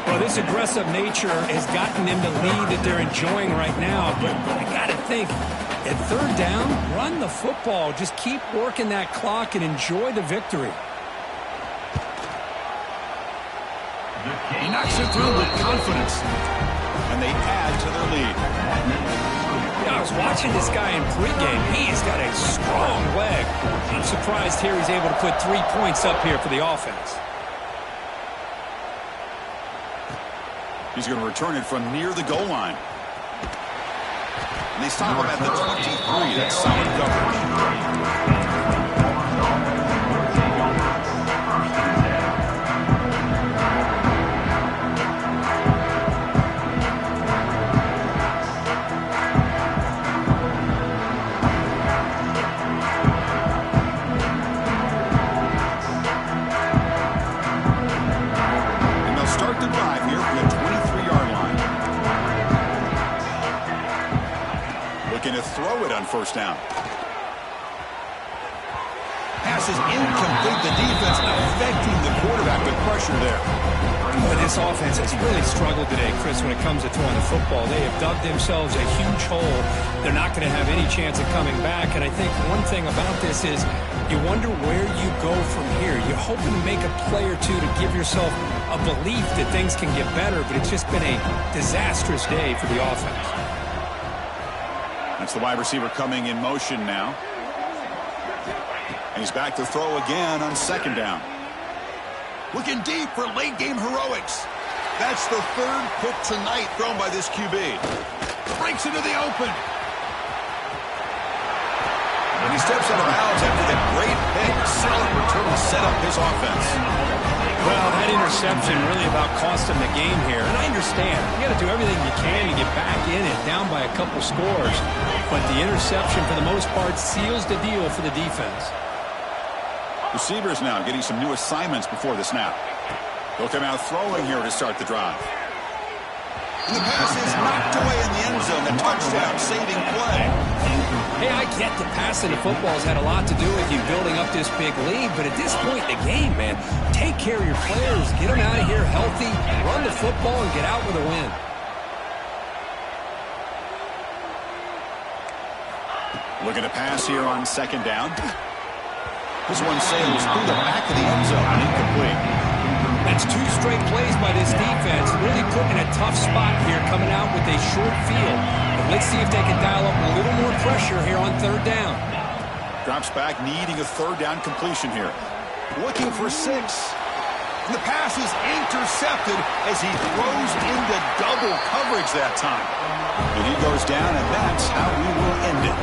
Well, this aggressive nature has gotten them the lead that they're enjoying right now. But I got to think, at third down, run the football. Just keep working that clock and enjoy the victory. He knocks it through with confidence. And they add to their lead. Yeah, I was watching this guy in pregame. He's got a strong leg. I'm surprised here he's able to put 3 points up here for the offense. He's going to return it from near the goal line. And they stop him at the 23. That's solid coverage. Looking to throw it on first down. Pass is incomplete. The defense affecting the quarterback with pressure there. Boy, this offense has really struggled today, Chris, when it comes to throwing the football. They have dug themselves a huge hole. They're not going to have any chance of coming back. And I think one thing about this is you wonder where you go from here. You're hoping to make a play or two to give yourself a belief that things can get better, but it's just been a disastrous day for the offense. That's the wide receiver coming in motion now. And he's back to throw again on second down. Looking deep for late game heroics. That's the third pick tonight thrown by this QB. Breaks into the open. And he steps out of bounds after the great pick. Solid return to set up his offense. Well, that interception really about cost him the game here. And I understand. You got to do everything you can to get back in it, down by a couple scores. But the interception, for the most part, seals the deal for the defense. Receivers now getting some new assignments before the snap. They'll come out throwing here to start the drive. And the pass is knocked away in the end zone. A touchdown-saving play. Hey, I get that passing the football has had a lot to do with you building up this big lead, but at this point in the game, man, take care of your players, get them out of here healthy, run the football, and get out with a win. Looking to pass here on second down. This one sails through the back of the end zone and incomplete. That's 2 straight plays by this defense. Really put in a tough spot here, coming out with a short field. But let's see if they can dial up a little more pressure here on third down. Drops back, needing a third down completion here. Looking for 6. And the pass is intercepted as he throws into double coverage that time. And he goes down, and that's how we will end it.